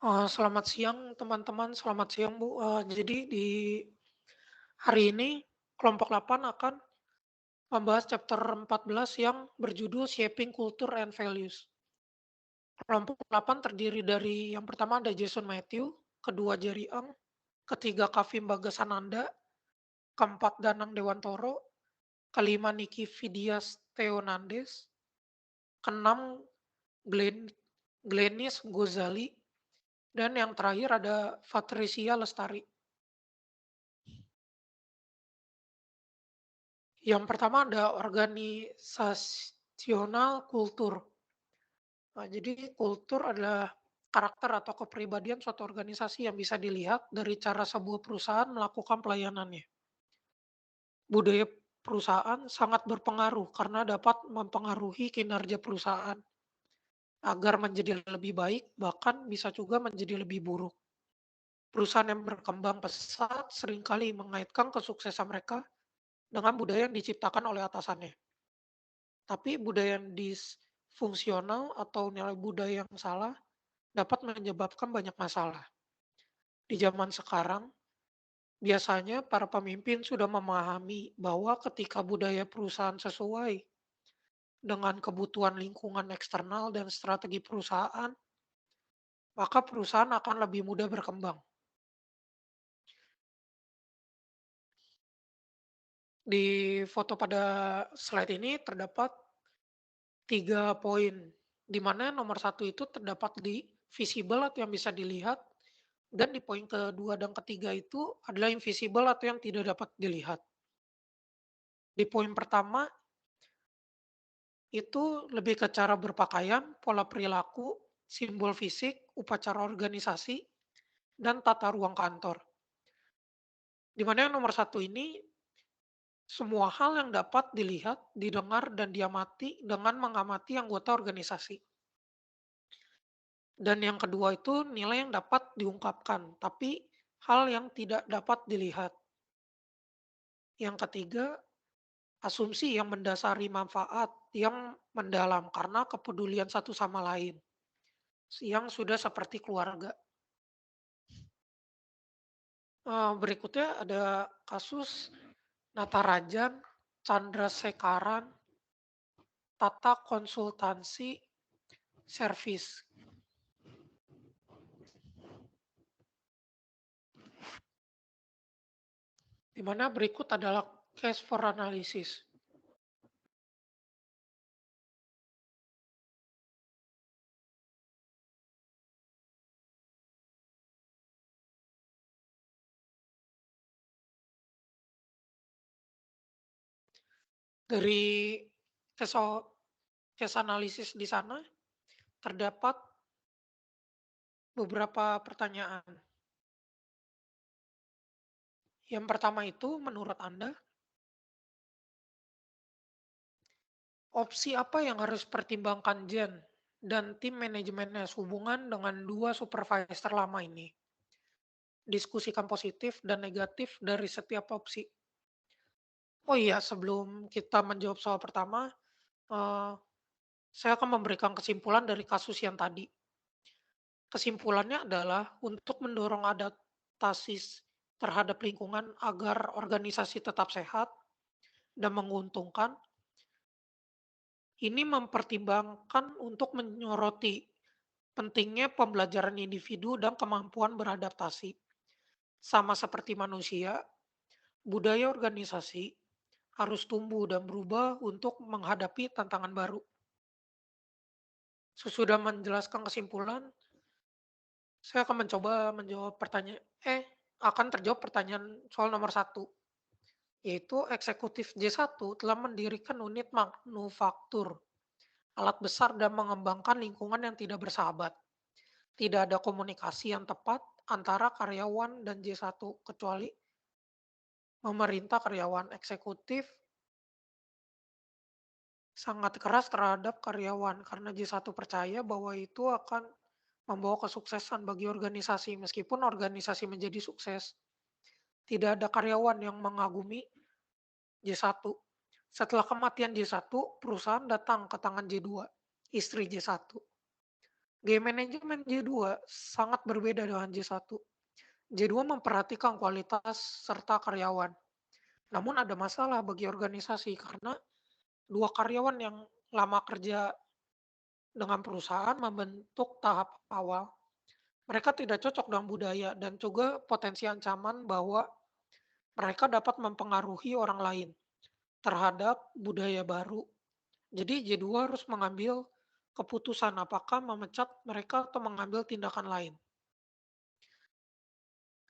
Selamat siang teman-teman, selamat siang Bu. Jadi di hari ini kelompok 8 akan membahas chapter 14 yang berjudul Shaping Culture and Values. Kelompok 8 terdiri dari yang pertama ada Jason Matthew, kedua Jerry Eng, ketiga Kavim Bagasananda, keempat Danang Dewantoro, kelima Niki Vidias Theonandes, keenam Glenn, Glenis Gozali, dan yang terakhir ada Patricia Lestari. Yang pertama ada organisasional kultur. Jadi kultur adalah karakter atau kepribadian suatu organisasi yang bisa dilihat dari cara sebuah perusahaan melakukan pelayanannya. Budaya perusahaan sangat berpengaruh karena dapat mempengaruhi kinerja perusahaan agar menjadi lebih baik, bahkan bisa juga menjadi lebih buruk. Perusahaan yang berkembang pesat seringkali mengaitkan kesuksesan mereka dengan budaya yang diciptakan oleh atasannya. Tapi budaya yang disfungsional atau nilai budaya yang salah dapat menyebabkan banyak masalah. Di zaman sekarang, biasanya para pemimpin sudah memahami bahwa ketika budaya perusahaan sesuai dengan kebutuhan lingkungan eksternal dan strategi perusahaan, maka perusahaan akan lebih mudah berkembang. Di foto pada slide ini terdapat 3 poin, di mana nomor satu itu terdapat di visible atau yang bisa dilihat. Dan di poin kedua dan ketiga itu adalah invisible atau yang tidak dapat dilihat. Di poin pertama itu lebih ke cara berpakaian, pola perilaku, simbol fisik, upacara organisasi, dan tata ruang kantor. Di mana yang nomor satu ini semua hal yang dapat dilihat, didengar, dan diamati dengan mengamati anggota organisasi. Dan yang kedua itu nilai yang dapat diungkapkan, tapi hal yang tidak dapat dilihat. Yang ketiga asumsi yang mendasari manfaat yang mendalam karena kepedulian satu sama lain, yang sudah seperti keluarga. Berikutnya ada kasus Natarajan, Chandrasekaran, Tata Konsultansi Service, di mana berikut adalah case for analysis. Dari case, case analysis di sana terdapat beberapa pertanyaan. Yang pertama itu menurut Anda, opsi apa yang harus pertimbangkan Jen dan tim manajemennya sehubungan dengan dua supervisor lama ini? Diskusikan positif dan negatif dari setiap opsi. Oh iya, sebelum kita menjawab soal pertama, eh, saya akan memberikan kesimpulan dari kasus yang tadi. Kesimpulannya adalah untuk mendorong adaptasi terhadap lingkungan agar organisasi tetap sehat dan menguntungkan, ini mempertimbangkan untuk menyoroti pentingnya pembelajaran individu dan kemampuan beradaptasi. Sama seperti manusia, budaya organisasi harus tumbuh dan berubah untuk menghadapi tantangan baru. Sesudah menjelaskan kesimpulan, saya akan mencoba menjawab pertanyaan, akan terjawab pertanyaan soal nomor satu, yaitu eksekutif J1 telah mendirikan unit manufaktur, alat besar dan mengembangkan lingkungan yang tidak bersahabat. Tidak ada komunikasi yang tepat antara karyawan dan J1 kecuali memerintah karyawan. Eksekutif sangat keras terhadap karyawan karena J1 percaya bahwa itu akan membawa kesuksesan bagi organisasi. Meskipun organisasi menjadi sukses, tidak ada karyawan yang mengagumi J1. Setelah kematian J1, perusahaan datang ke tangan J2, istri J1. Gaya manajemen J2 sangat berbeda dengan J1. J2 memperhatikan kualitas serta karyawan. Namun ada masalah bagi organisasi karena dua karyawan yang lama kerja dengan perusahaan membentuk tahap awal. Mereka tidak cocok dengan budaya dan juga potensi ancaman bahwa mereka dapat mempengaruhi orang lain terhadap budaya baru. Jadi J2 harus mengambil keputusan apakah memecat mereka atau mengambil tindakan lain.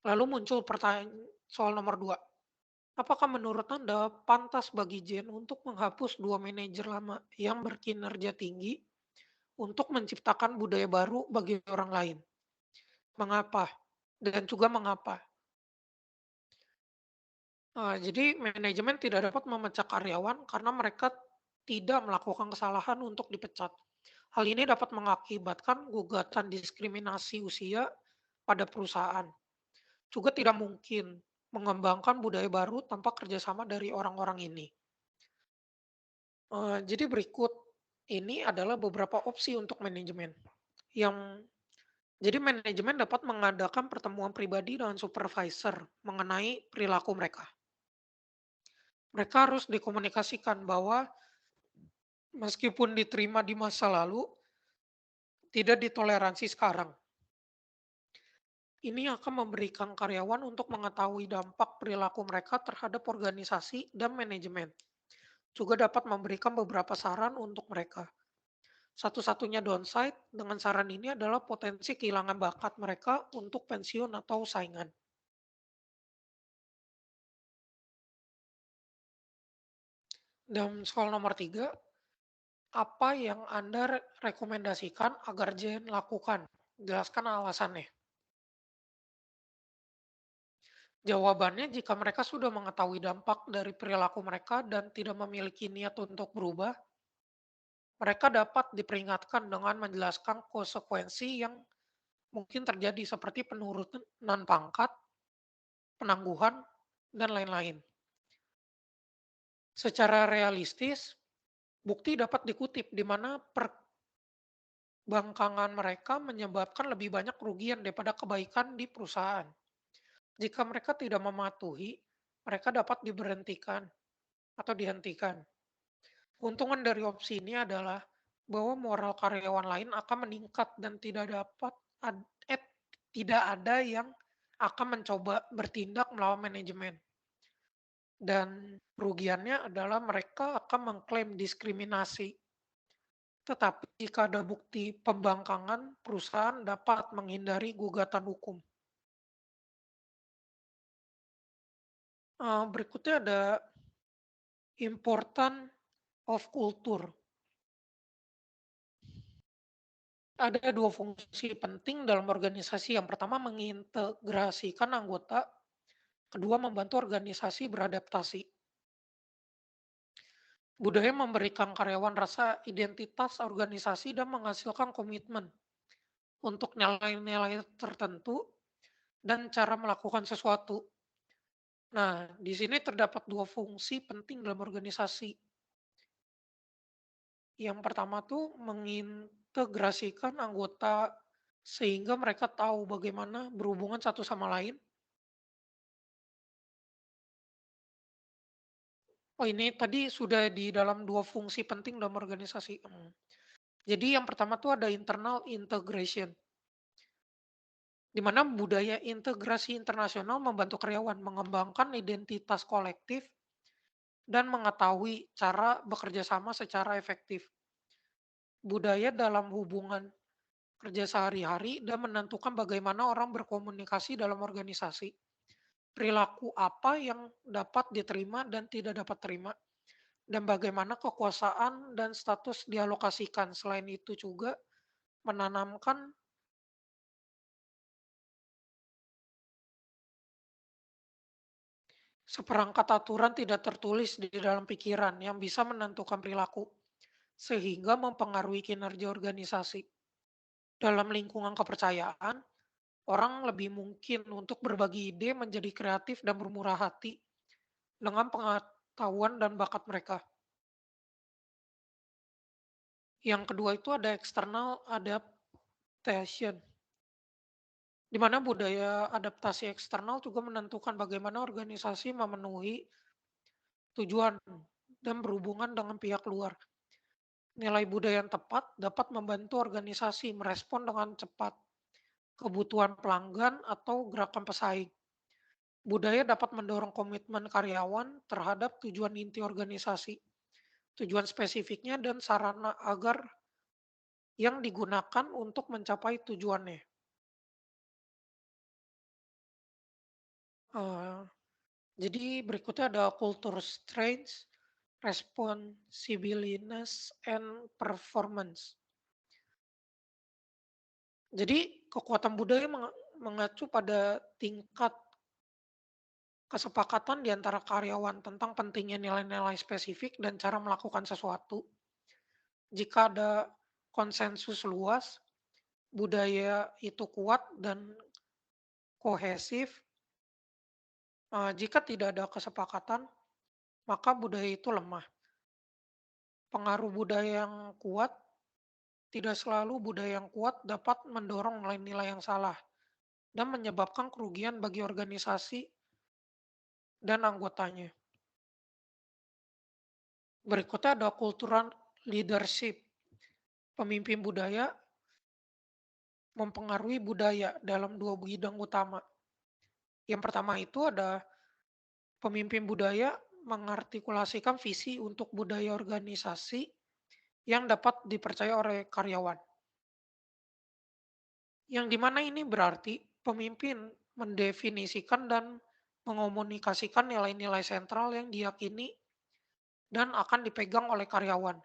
Lalu muncul pertanyaan soal nomor 2. Apakah menurut Anda pantas bagi Jen untuk menghapus dua manajer lama yang berkinerja tinggi untuk menciptakan budaya baru bagi orang lain? Mengapa? Dan juga mengapa? Jadi manajemen tidak dapat memecat karyawan karena mereka tidak melakukan kesalahan untuk dipecat. Hal ini dapat mengakibatkan gugatan diskriminasi usia pada perusahaan. Juga tidak mungkin mengembangkan budaya baru tanpa kerjasama dari orang-orang ini. Jadi berikut ini adalah beberapa opsi untuk manajemen. Yang jadi manajemen dapat mengadakan pertemuan pribadi dengan supervisor mengenai perilaku mereka. Mereka harus dikomunikasikan bahwa meskipun diterima di masa lalu, tidak ditoleransi sekarang. Ini akan memberikan karyawan untuk mengetahui dampak perilaku mereka terhadap organisasi dan manajemen. Juga dapat memberikan beberapa saran untuk mereka. Satu-satunya downside dengan saran ini adalah potensi kehilangan bakat mereka untuk pensiun atau saingan. Dan soal nomor 3, apa yang Anda rekomendasikan agar Jen lakukan? Jelaskan alasannya. Jawabannya, jika mereka sudah mengetahui dampak dari perilaku mereka dan tidak memiliki niat untuk berubah, mereka dapat diperingatkan dengan menjelaskan konsekuensi yang mungkin terjadi seperti penurunan pangkat, penangguhan, dan lain-lain. Secara realistis, bukti dapat dikutip di mana perbangkangan mereka menyebabkan lebih banyak kerugian daripada kebaikan di perusahaan. Jika mereka tidak mematuhi, mereka dapat diberhentikan atau dihentikan. Keuntungan dari opsi ini adalah bahwa moral karyawan lain akan meningkat dan ad- eh, tidak ada yang akan mencoba bertindak melawan manajemen. Dan kerugiannya adalah mereka akan mengklaim diskriminasi. Tetapi jika ada bukti pembangkangan, perusahaan dapat menghindari gugatan hukum. Berikutnya ada important of culture. Ada dua fungsi penting dalam organisasi. Yang pertama mengintegrasikan anggota, kedua membantu organisasi beradaptasi. Budaya memberikan karyawan rasa identitas organisasi dan menghasilkan komitmen untuk nilai-nilai tertentu dan cara melakukan sesuatu. Nah, di sini terdapat dua fungsi penting dalam organisasi. Yang pertama tuh mengintegrasikan anggota sehingga mereka tahu bagaimana berhubungan satu sama lain. Oh, ini tadi sudah di dalam dua fungsi penting dalam organisasi. Jadi yang pertama tuh ada internal integration, di mana budaya integrasi internasional membantu karyawan mengembangkan identitas kolektif dan mengetahui cara bekerja sama secara efektif. Budaya dalam hubungan kerja sehari-hari dan menentukan bagaimana orang berkomunikasi dalam organisasi. Perilaku apa yang dapat diterima dan tidak dapat terima, dan bagaimana kekuasaan dan status dialokasikan. Selain itu juga menanamkan seperangkat aturan tidak tertulis di dalam pikiran yang bisa menentukan perilaku, sehingga mempengaruhi kinerja organisasi. Dalam lingkungan kepercayaan, orang lebih mungkin untuk berbagi ide, menjadi kreatif, dan bermurah hati dengan pengetahuan dan bakat mereka. Yang kedua itu ada eksternal, adaptation, di mana budaya adaptasi eksternal juga menentukan bagaimana organisasi memenuhi tujuan dan berhubungan dengan pihak luar. Nilai budaya yang tepat dapat membantu organisasi merespon dengan cepat kebutuhan pelanggan atau gerakan pesaing. Budaya dapat mendorong komitmen karyawan terhadap tujuan inti organisasi, tujuan spesifiknya, dan sarana agar yang digunakan untuk mencapai tujuannya. Eh, jadi berikutnya ada culture strengths, responsibility, and performance. Jadi kekuatan budaya mengacu pada tingkat kesepakatan di antara karyawan tentang pentingnya nilai-nilai spesifik dan cara melakukan sesuatu. Jika ada konsensus luas, budaya itu kuat dan kohesif. Jika tidak ada kesepakatan, maka budaya itu lemah. Pengaruh budaya yang kuat, tidak selalu budaya yang kuat dapat mendorong nilai-nilai yang salah dan menyebabkan kerugian bagi organisasi dan anggotanya. Berikutnya ada cultural leadership. Pemimpin budaya mempengaruhi budaya dalam dua bidang utama. Yang pertama itu ada pemimpin budaya mengartikulasikan visi untuk budaya organisasi yang dapat dipercaya oleh karyawan. Yang dimana ini berarti pemimpin mendefinisikan dan mengomunikasikan nilai-nilai sentral yang diyakini dan akan dipegang oleh karyawan.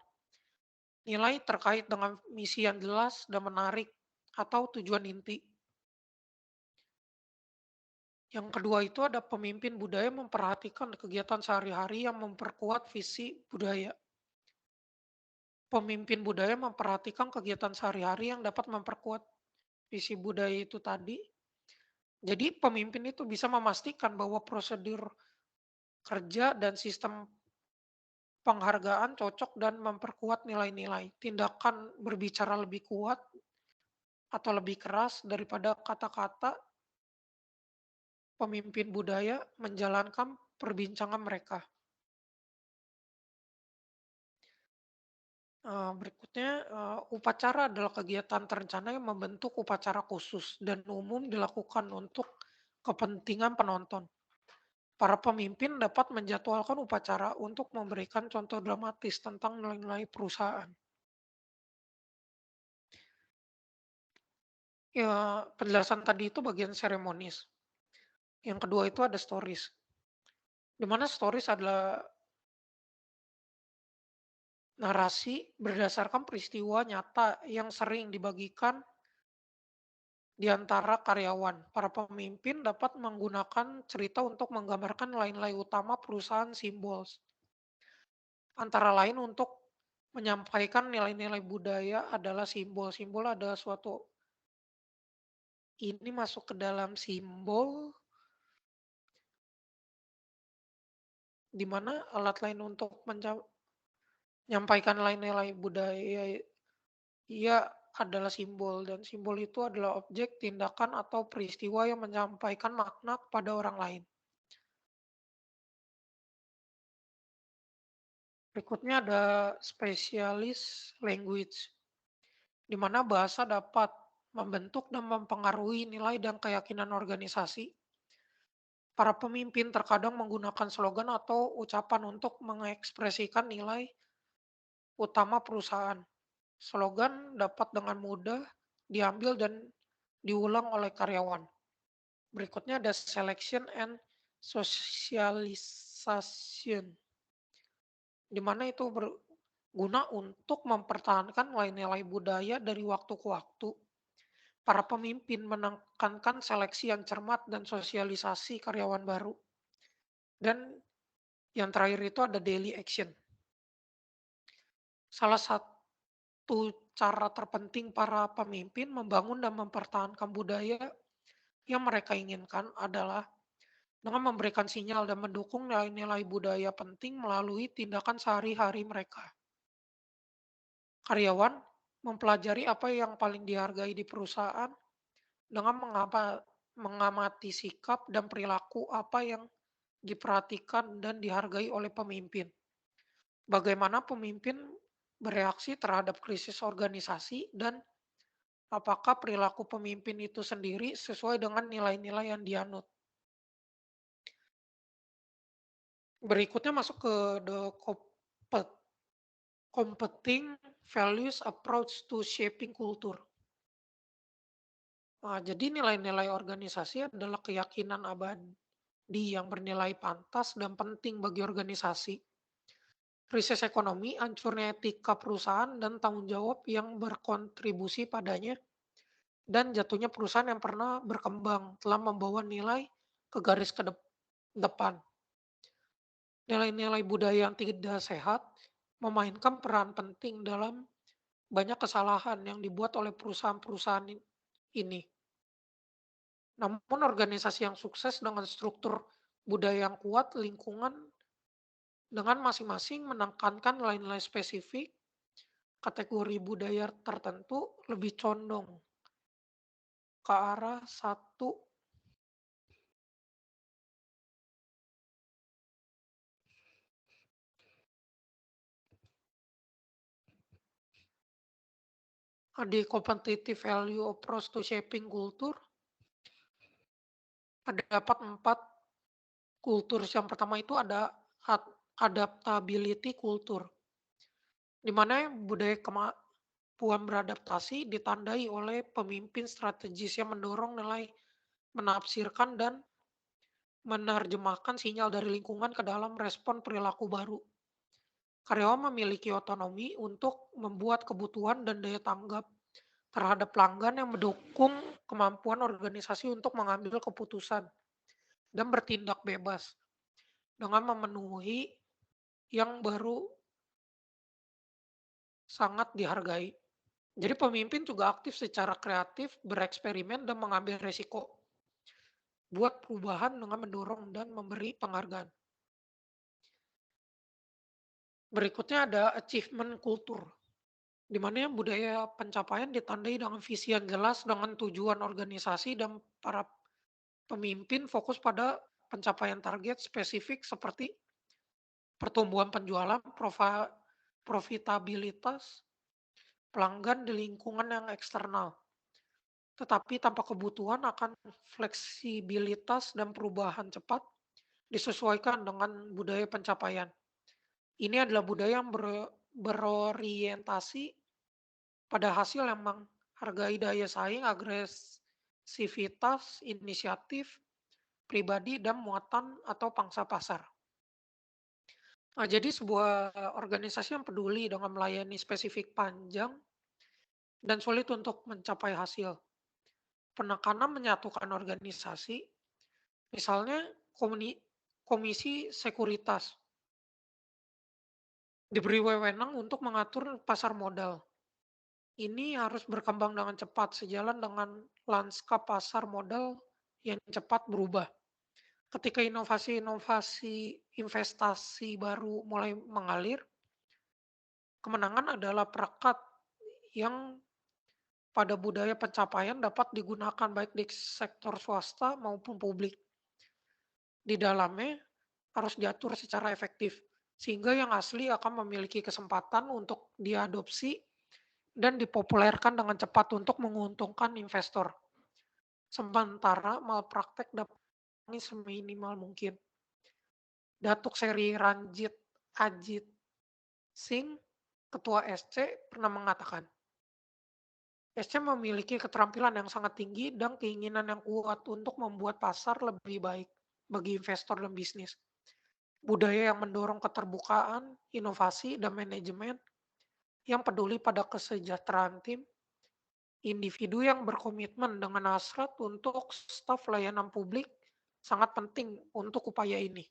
Nilai terkait dengan misi yang jelas dan menarik atau tujuan inti. Yang kedua itu ada pemimpin budaya memperhatikan kegiatan sehari-hari yang memperkuat visi budaya. Pemimpin budaya memperhatikan kegiatan sehari-hari yang dapat memperkuat visi budaya itu tadi. Jadi pemimpin itu bisa memastikan bahwa prosedur kerja dan sistem penghargaan cocok dan memperkuat nilai-nilai. Tindakan berbicara lebih kuat atau lebih keras daripada kata-kata pemimpin budaya menjalankan perbincangan mereka. Berikutnya, upacara adalah kegiatan terencana yang membentuk upacara khusus dan umum dilakukan untuk kepentingan penonton. Para pemimpin dapat menjadwalkan upacara untuk memberikan contoh dramatis tentang nilai-nilai perusahaan. Ya, penjelasan tadi itu bagian seremonis. Yang kedua itu ada stories. Di mana stories adalah narasi berdasarkan peristiwa nyata yang sering dibagikan di antara karyawan. Para pemimpin dapat menggunakan cerita untuk menggambarkan nilai-nilai utama perusahaan simbol. Antara lain untuk menyampaikan nilai-nilai budaya adalah simbol. Simbol adalah suatu ini masuk ke dalam simbol di mana alat lain untuk menyampaikan nilai-nilai budaya ia adalah simbol dan simbol itu adalah objek, tindakan, atau peristiwa yang menyampaikan makna kepada orang lain. Berikutnya ada spesialis language, di mana bahasa dapat membentuk dan mempengaruhi nilai dan keyakinan organisasi. Para pemimpin terkadang menggunakan slogan atau ucapan untuk mengekspresikan nilai utama perusahaan. Slogan dapat dengan mudah diambil dan diulang oleh karyawan. Berikutnya ada selection and socialization, di mana itu berguna untuk mempertahankan nilai-nilai budaya dari waktu ke waktu. Para pemimpin menekankan seleksi yang cermat dan sosialisasi karyawan baru. Dan yang terakhir itu ada daily action. Salah satu cara terpenting para pemimpin membangun dan mempertahankan budaya yang mereka inginkan adalah dengan memberikan sinyal dan mendukung nilai-nilai budaya penting melalui tindakan sehari-hari mereka. Karyawan mempelajari apa yang paling dihargai di perusahaan dengan mengamati sikap dan perilaku apa yang diperhatikan dan dihargai oleh pemimpin. Bagaimana pemimpin bereaksi terhadap krisis organisasi dan apakah perilaku pemimpin itu sendiri sesuai dengan nilai-nilai yang dianut. Berikutnya masuk ke the competing values approach to shaping culture. Nah, jadi nilai-nilai organisasi adalah keyakinan abadi yang bernilai pantas dan penting bagi organisasi. Krisis ekonomi, hancurnya etika perusahaan, dan tanggung jawab yang berkontribusi padanya, dan jatuhnya perusahaan yang pernah berkembang telah membawa nilai ke garis depan. Nilai-nilai budaya yang tidak sehat memainkan peran penting dalam banyak kesalahan yang dibuat oleh perusahaan-perusahaan ini. Namun organisasi yang sukses dengan struktur budaya yang kuat, lingkungan dengan masing-masing menekankan nilai-nilai spesifik, kategori budaya tertentu lebih condong ke arah satu di competitive value approach to shaping culture. Ada dapat 4 kultur. Yang pertama itu ada adaptability culture, di mana budaya kemampuan beradaptasi ditandai oleh pemimpin strategis yang mendorong nilai menafsirkan dan menerjemahkan sinyal dari lingkungan ke dalam respon perilaku baru. Karyawan memiliki otonomi untuk membuat kebutuhan dan daya tanggap terhadap pelanggan yang mendukung kemampuan organisasi untuk mengambil keputusan dan bertindak bebas dengan memenuhi yang baru sangat dihargai. Jadi pemimpin juga aktif secara kreatif, bereksperimen dan mengambil resiko buat perubahan dengan mendorong dan memberi penghargaan. Berikutnya ada achievement culture, di mana budaya pencapaian ditandai dengan visi yang jelas dengan tujuan organisasi dan para pemimpin fokus pada pencapaian target spesifik seperti pertumbuhan penjualan, profitabilitas, pelanggan di lingkungan yang eksternal. Tetapi tanpa kebutuhan akan fleksibilitas dan perubahan cepat disesuaikan dengan budaya pencapaian. Ini adalah budaya yang berorientasi pada hasil yang menghargai daya saing, agresivitas, inisiatif, pribadi, dan muatan atau pangsa pasar. Nah, jadi sebuah organisasi yang peduli dengan melayani spesifik panjang dan sulit untuk mencapai hasil. Penekanan menyatukan organisasi, misalnya komisi sekuritas, diberi wewenang untuk mengatur pasar modal. Ini harus berkembang dengan cepat sejalan dengan lanskap pasar modal yang cepat berubah. Ketika inovasi-inovasi investasi baru mulai mengalir, kemenangan adalah perekat yang pada budaya pencapaian dapat digunakan baik di sektor swasta maupun publik. Di dalamnya harus diatur secara efektif, sehingga yang asli akan memiliki kesempatan untuk diadopsi dan dipopulerkan dengan cepat untuk menguntungkan investor. Sementara malpraktek dapat seminimal mungkin. Datuk Seri Ranjit Ajit Singh, Ketua SC, pernah mengatakan, SC memiliki keterampilan yang sangat tinggi dan keinginan yang kuat untuk membuat pasar lebih baik bagi investor dan bisnis. Budaya yang mendorong keterbukaan, inovasi, dan manajemen yang peduli pada kesejahteraan tim, individu yang berkomitmen dengan hasrat untuk staf layanan publik sangat penting untuk upaya ini.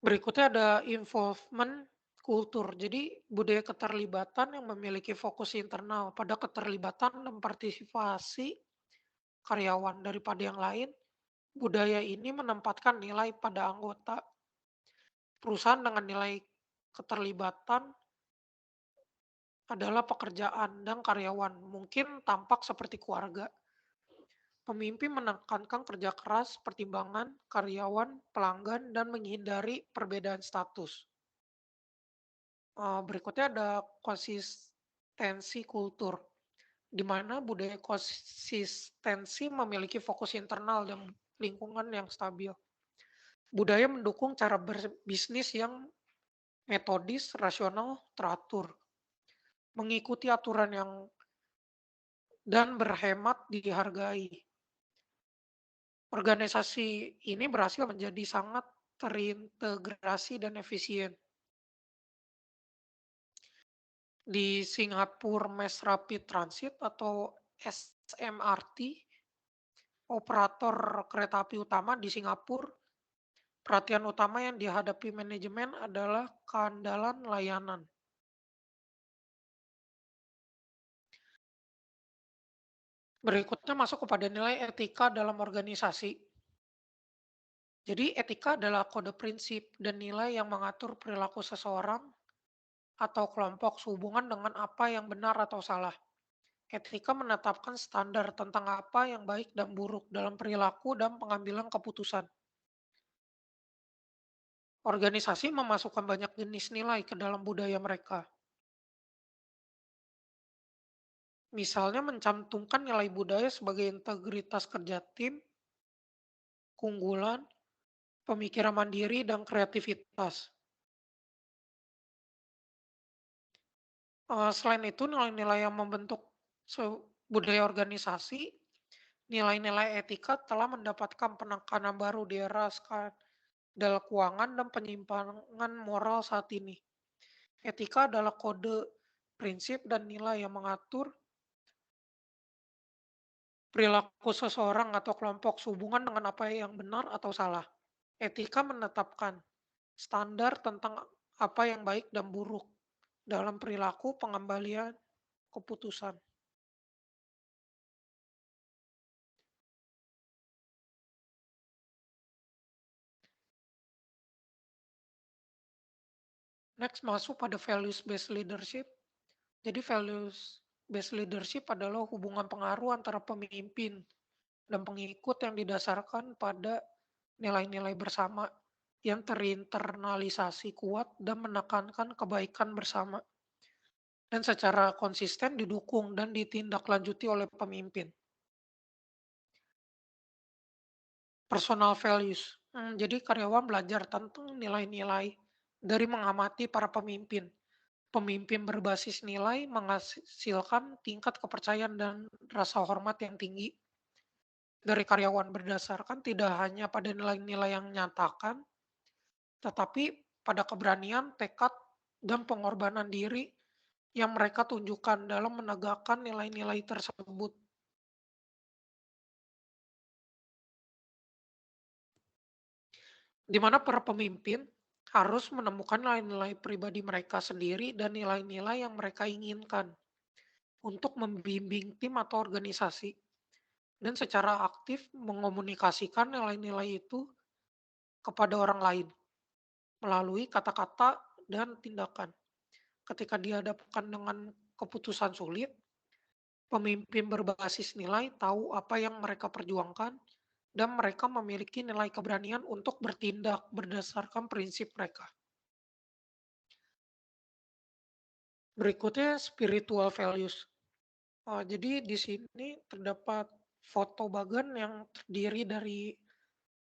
Berikutnya ada involvement kultur. Jadi budaya keterlibatan yang memiliki fokus internal pada keterlibatan dan partisipasi karyawan daripada yang lain. Budaya ini menempatkan nilai pada anggota perusahaan dengan nilai keterlibatan adalah pekerjaan dan karyawan, mungkin tampak seperti keluarga. Pemimpin menekankan kerja keras, pertimbangan, karyawan, pelanggan, dan menghindari perbedaan status. Berikutnya ada konsistensi kultur, di mana budaya konsistensi memiliki fokus internal dan lingkungan yang stabil. Budaya mendukung cara berbisnis yang metodis, rasional, teratur, mengikuti aturan yang dan berhemat dihargai. Organisasi ini berhasil menjadi sangat terintegrasi dan efisien. Di Singapore Mass Rapid Transit atau SMRT, operator kereta api utama di Singapura, perhatian utama yang dihadapi manajemen adalah keandalan layanan. Berikutnya masuk kepada nilai etika dalam organisasi. Jadi etika adalah kode prinsip dan nilai yang mengatur perilaku seseorang atau kelompok sehubungan dengan apa yang benar atau salah. Etika menetapkan standar tentang apa yang baik dan buruk dalam perilaku dan pengambilan keputusan. Organisasi memasukkan banyak jenis nilai ke dalam budaya mereka. Misalnya mencantumkan nilai budaya sebagai integritas kerja tim, keunggulan, pemikiran mandiri, dan kreativitas. Selain itu, nilai-nilai yang membentuk budaya organisasi, nilai-nilai etika telah mendapatkan penekanan baru di era skandal keuangan dan penyimpangan moral saat ini. Etika adalah kode prinsip dan nilai yang mengatur perilaku seseorang atau kelompok sehubungan dengan apa yang benar atau salah. Etika menetapkan standar tentang apa yang baik dan buruk dalam perilaku pengembalian keputusan. Next masuk pada values based leadership. Jadi values based leadership adalah hubungan pengaruh antara pemimpin dan pengikut yang didasarkan pada nilai-nilai bersama yang terinternalisasi kuat dan menekankan kebaikan bersama dan secara konsisten didukung dan ditindaklanjuti oleh pemimpin. Personal values. Jadi karyawan belajar tentang nilai-nilai dari mengamati para pemimpin. Pemimpin berbasis nilai menghasilkan tingkat kepercayaan dan rasa hormat yang tinggi dari karyawan berdasarkan tidak hanya pada nilai-nilai yang nyatakan, tetapi pada keberanian, tekad, dan pengorbanan diri yang mereka tunjukkan dalam menegakkan nilai-nilai tersebut. Di mana para pemimpin harus menemukan nilai-nilai pribadi mereka sendiri dan nilai-nilai yang mereka inginkan untuk membimbing tim atau organisasi dan secara aktif mengomunikasikan nilai-nilai itu kepada orang lain melalui kata-kata dan tindakan. Ketika dihadapkan dengan keputusan sulit, pemimpin berbasis nilai tahu apa yang mereka perjuangkan dan mereka memiliki nilai keberanian untuk bertindak berdasarkan prinsip mereka. Berikutnya spiritual values. Jadi di sini terdapat foto bagan yang terdiri dari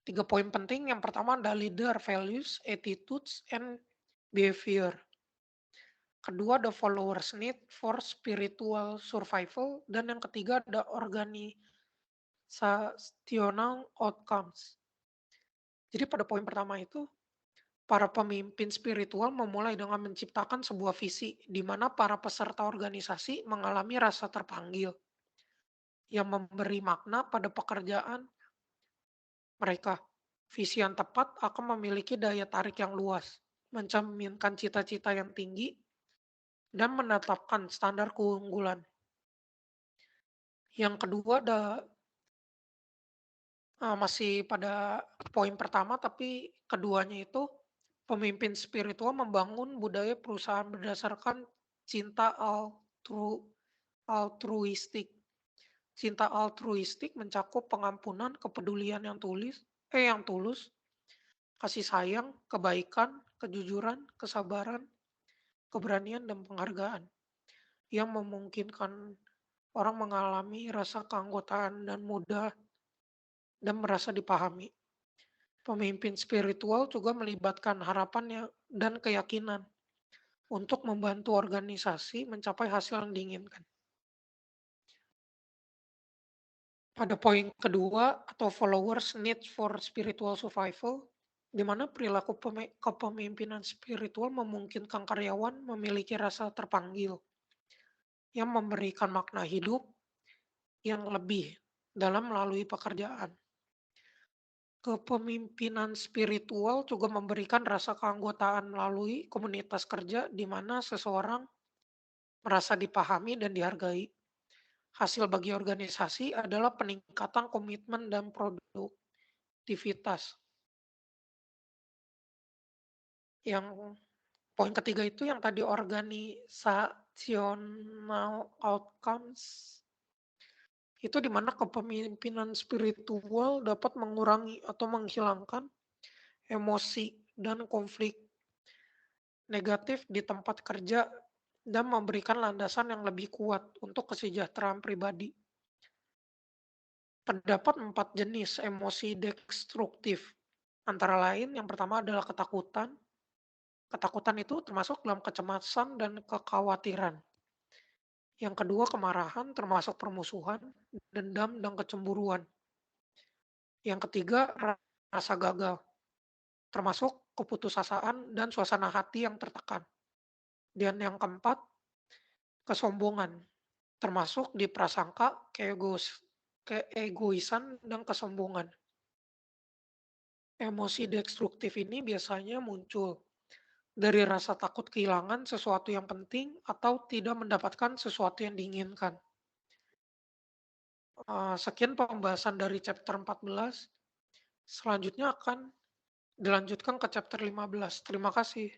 3 poin penting. Yang pertama ada leader values, attitudes, and behavior. Kedua ada followers need for spiritual survival. Dan yang ketiga ada organizational outcomes. Jadi pada poin pertama itu, para pemimpin spiritual memulai dengan menciptakan sebuah visi di mana para peserta organisasi mengalami rasa terpanggil yang memberi makna pada pekerjaan mereka. Visi yang tepat akan memiliki daya tarik yang luas, mencerminkan cita-cita yang tinggi, dan menetapkan standar keunggulan. Yang kedua masih pada poin pertama, tapi keduanya itu pemimpin spiritual membangun budaya perusahaan berdasarkan cinta altruistik. Cinta altruistik mencakup pengampunan, kepedulian yang tulus, kasih sayang, kebaikan, kejujuran, kesabaran, keberanian, dan penghargaan yang memungkinkan orang mengalami rasa keanggotaan dan mudah dan merasa dipahami. Pemimpin spiritual juga melibatkan harapan dan keyakinan untuk membantu organisasi mencapai hasil yang diinginkan. Pada poin kedua atau followers need for spiritual survival, di mana perilaku kepemimpinan spiritual memungkinkan karyawan memiliki rasa terpanggil yang memberikan makna hidup yang lebih dalam melalui pekerjaan. Kepemimpinan spiritual juga memberikan rasa keanggotaan melalui komunitas kerja di mana seseorang merasa dipahami dan dihargai. Hasil bagi organisasi adalah peningkatan komitmen dan produktivitas. Yang poin ketiga itu yang tadi organizational outcomes, itu di mana kepemimpinan spiritual dapat mengurangi atau menghilangkan emosi dan konflik negatif di tempat kerja dan memberikan landasan yang lebih kuat untuk kesejahteraan pribadi. Terdapat 4 jenis emosi destruktif. Antara lain, yang pertama adalah ketakutan. Ketakutan itu termasuk dalam kecemasan dan kekhawatiran. Yang kedua, kemarahan termasuk permusuhan, dendam, dan kecemburuan. Yang ketiga, rasa gagal termasuk keputusasaan dan suasana hati yang tertekan. Dan yang keempat, kesombongan termasuk di prasangka, keegoisan, dan kesombongan. Emosi destruktif ini biasanya muncul dari rasa takut kehilangan sesuatu yang penting atau tidak mendapatkan sesuatu yang diinginkan. Sekian pembahasan dari chapter 14. Selanjutnya akan dilanjutkan ke chapter 15. Terima kasih.